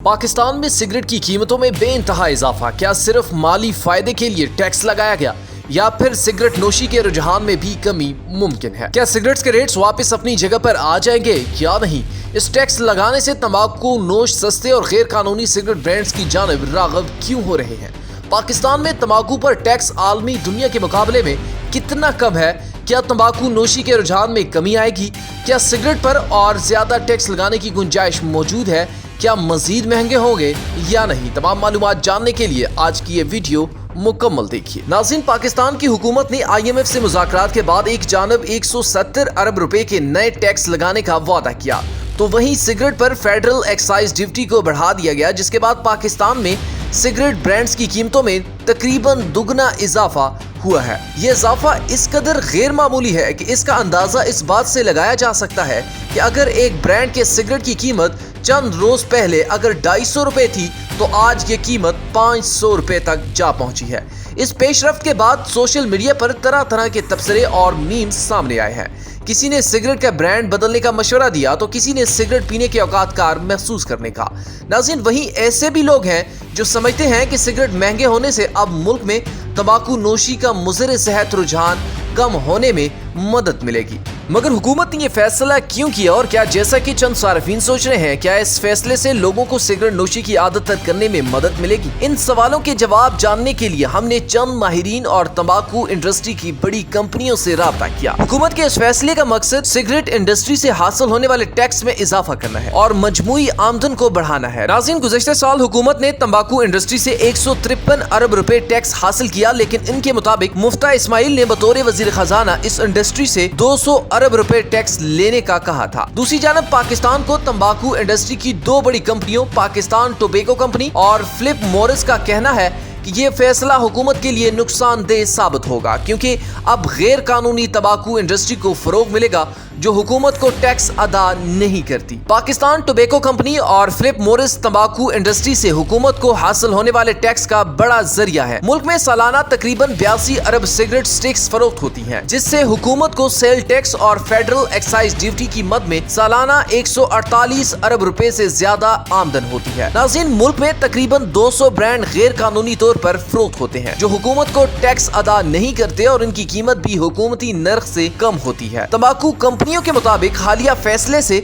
पाकिस्तान में सिगरेट की कीमतों में बेइंतहा इजाफा। क्या सिर्फ माली फायदे के लिए टैक्स लगाया गया या फिर सिगरेट नोशी के रुझान में भी कमी मुमकिन है? क्या सिगरेट्स के रेट्स वापस अपनी जगह पर आ जाएंगे या नहीं? इस टैक्स लगाने से तंबाकू नोश सस्ते और गैर कानूनी सिगरेट ब्रांड्स की जानिब राग़िब क्यों हो रहे हैं? पाकिस्तान में तंबाकू पर टैक्स आलमी दुनिया के मुकाबले में कितना कम है? क्या तंबाकू नोशी के रुझान में कमी आएगी? क्या सिगरेट पर और ज्यादा टैक्स लगाने की गुंजाइश मौजूद है? क्या मजीद महंगे होंगे या नहीं? तमाम मालूमात जानने के लिए आज की ये वीडियो मुकम्मल देखिए। नाज़रीन, पाकिस्तान की हुकूमत ने IMF से मुज़ाकरात के बाद एक जानब 170 अरब रुपए के नए टैक्स लगाने का वादा किया, तो वहीं सिगरेट पर फेडरल एक्साइज ड्यूटी को बढ़ा दिया गया, जिसके बाद पाकिस्तान में सिगरेट ब्रांड्स की कीमतों में तकरीबन दुगना इजाफा हुआ है। ये इजाफा इस कदर गैर मामूली है कि इसका अंदाजा इस बात से लगाया जा सकता है कि अगर एक ब्रांड के सिगरेट की कीमत चंद रोज पहले अगर 250 रुपए थी तो आज ये कीमत 500 रुपए तक जा पहुंची है। इस पेशरफ्त के बाद सोशल मीडिया पर तरह तरह के तबसरे और मीम्स सामने आए हैं। किसी ने सिगरेट का ब्रांड बदलने का मशवरा दिया तो किसी ने सिगरेट पीने के औकातकार महसूस करने का। नाज़रीन, वहीं ऐसे भी लोग हैं जो समझते हैं कि सिगरेट महंगे होने से अब मुल्क में तंबाकू नोशी का मुज़र सेहत रुझान कम होने में मदद मिलेगी। मगर हुकूमत ने ये फैसला क्यों किया और क्या जैसा कि चंद सार्फिन सोच रहे हैं, क्या इस फैसले से लोगों को सिगरेट नोशी की आदत तर्क करने में मदद मिलेगी? इन सवालों के जवाब जानने के लिए हमने चंद माहिरीन और तंबाकू इंडस्ट्री की बड़ी कंपनियों से राब्ता किया। हुकूमत के इस फैसले का मकसद सिगरेट इंडस्ट्री से हासिल होने वाले टैक्स में इजाफा करना है और मजमूई आमदन को बढ़ाना है। नाज़रीन, गुज़श्ता साल हुकूमत ने तंबाकू इंडस्ट्री से 153 अरब रुपए टैक्स हासिल किया, लेकिन इनके मुताबिक मुफ्ता इस्माइल ने बतौर वज़ीर खजाना इस इंडस्ट्री से 200 अरब रुपए टैक्स लेने का कहा था। दूसरी जानब पाकिस्तान को तंबाकू इंडस्ट्री की दो बड़ी कंपनियों पाकिस्तान टोबैको कंपनी और फिलिप मॉरिस का कहना है कि ये फैसला हुकूमत के लिए नुकसानदेह साबित होगा, क्योंकि अब गैर कानूनी तंबाकू इंडस्ट्री को फरोग मिलेगा जो हुकूमत को टैक्स अदा नहीं करती। पाकिस्तान टोबैको कंपनी और फिलिप मॉरिस तंबाकू इंडस्ट्री से हुकूमत को हासिल होने वाले टैक्स का बड़ा जरिया है। मुल्क में सालाना तकरीबन 82 अरब सिगरेट स्टिक्स फरोख्त होती हैं, जिससे हुकूमत को सेल टैक्स और फेडरल एक्साइज ड्यूटी की मद में सालाना 148 अरब रुपए से ज्यादा आमदन होती है। नाज़रीन, मुल्क में तकरीबन 200 ब्रांड गैर कानूनी तौर पर फरोख्त होते हैं जो हुकूमत को टैक्स अदा नहीं करते और इनकी कीमत भी हुकूमती नर्ख से कम होती है। तंबाकू कंपनियों के मुताबिक हालिया फैसले से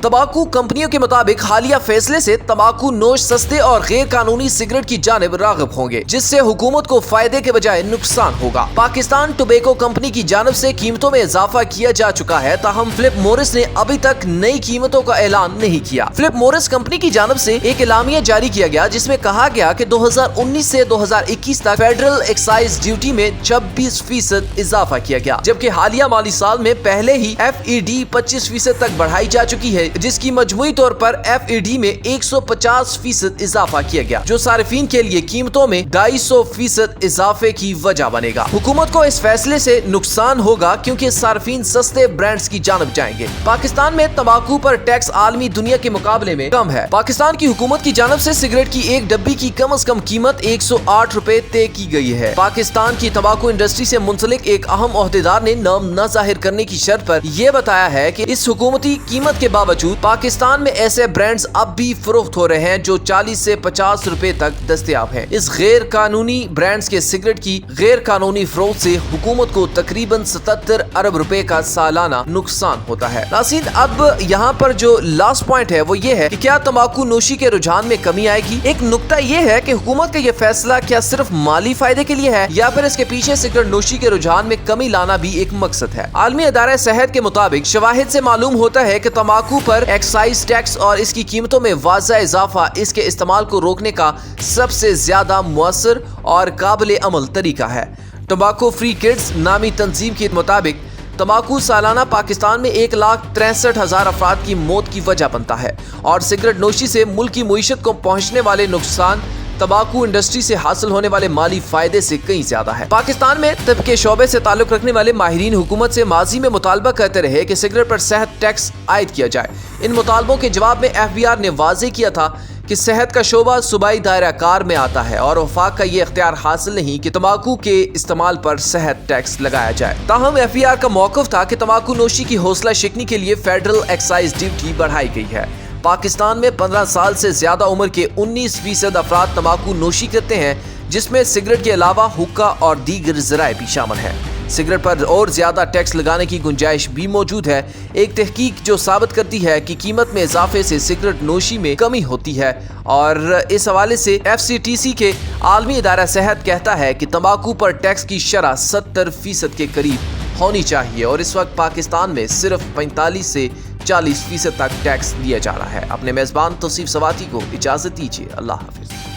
तंबाकू नोश सस्ते और गैर कानूनी सिगरेट की जानिब राग़िब होंगे, जिससे हुकूमत को फायदे के बजाय नुकसान होगा। पाकिस्तान टोबैको कंपनी की जानिब से कीमतों में इजाफा किया जा चुका है, ताहम फिलिप मॉरिस ने अभी तक नई कीमतों का ऐलान नहीं किया। फिलिप मॉरिस कंपनी की जानिब से एक एलामिया जारी किया गया, जिसमें कहा गया कि 2019 से 2021 तक फेडरल एक्साइज ड्यूटी में 26% इजाफा किया गया, जबकि हालिया माली साल में पहले ही FED 25% तक बढ़ाई जा चुकी है, जिसकी मजमूई तौर पर FED में 150% इजाफा किया गया, जो सार्फिन के लिए कीमतों में 250% इजाफे की वजह बनेगा। हुकूमत को इस फैसले से नुकसान होगा क्योंकि सार्फिन सस्ते ब्रांड्स की जानब जाएंगे। पाकिस्तान में तंबाकू पर टैक्स आलमी दुनिया के मुकाबले में कम है। पाकिस्तान की हुकूमत की जानब से सिगरेट की एक डब्बी की कम से कम कीमत 108 रुपए तय की गई है। पाकिस्तान की तंबाकू इंडस्ट्री से मुंसलिक एक अहम ओहदेदार ने नाम न जाहिर करने की शर्त पर यह बताया है कि इस हुकूमती कीमत के बावजूद पाकिस्तान में ऐसे ब्रांड्स अब भी फरोख्त हो रहे हैं जो 40 से 50 रुपए तक दस्तयाब हैं। इस गैर कानूनी ब्रांड्स के सिगरेट की गैर कानूनी फरोख्त से हुकूमत को तकरीबन 77 अरब रुपए का सालाना नुकसान होता है। नाज़रीन, अब यहाँ पर जो लास्ट पॉइंट है वो ये है कि क्या तंबाकू नोशी के रुझान में कमी आएगी? एक नुक्ता ये है कि हुकूमत का ये फैसला क्या सिर्फ माली फायदे के लिए है या फिर इसके पीछे सिगरेट नोशी के रुझान में कमी लाना भी एक मकसद है। आलमी अदारा सेहत के मुताबिक शवाहिद से मालूम होता है कि तंबाकू पर एक्साइज टैक्स और इसकी कीमतों में वाज़ा इजाफा इसके इस्तेमाल को रोकने का सबसे ज्यादा मुअस्सर और काबिल अमल तरीका है। टोबैको फ्री किड्स नामी तंजीम के मुताबिक तंबाकू सालाना पाकिस्तान में 1,63,000 अफराद की मौत की वजह बनता है और सिगरेट नोशी से मुल्क की मुईशत को पहुंचने वाले नुकसान तंबाकू इंडस्ट्री से हासिल होने वाले माली फायदे से कहीं ज्यादा है। पाकिस्तान में तब के शोबे से ताल्लुक रखने वाले माहिरीन हुकूमत से माजी में मुतालबा करते रहे कि सिगरेट पर सेहत टैक्स आयद किया जाए। इन मुतालबों के जवाब में FBR ने वाज़ेह किया था कि सेहत का शोबा सूबाई दायरा कार में आता है और वफाक का ये इख्तियार हासिल नहीं कि तंबाकू के इस्तेमाल पर सेहत टैक्स लगाया जाए। ताहम FBR का मौक़िफ़ था कि तंबाकू नोशी की हौसला शिकनी के लिए फेडरल एक्साइज ड्यूटी बढ़ाई गई है। पाकिस्तान में 15 साल से ज्यादा उम्र के 19% अफराद तंबाकू नोशी करते हैं, जिसमें सिगरेट के अलावा हुक्का और दीगर जराए भी शामिल हैं। सिगरेट पर और ज्यादा टैक्स लगाने की गुंजाइश भी मौजूद है। एक तहकीक जो साबित करती है कि कीमत में इजाफे से सिगरेट नोशी में कमी होती है, और इस हवाले से FCTC के आलमी इदारा सेहत कहता है कि तंबाकू पर टैक्स की शरह 70% के करीब होनी चाहिए, और इस वक्त पाकिस्तान में सिर्फ 45 से 40% तक टैक्स दिया जा रहा है। अपने मेजबान तौसीफ सवाती को इजाजत दीजिए। अल्लाह हाफिज।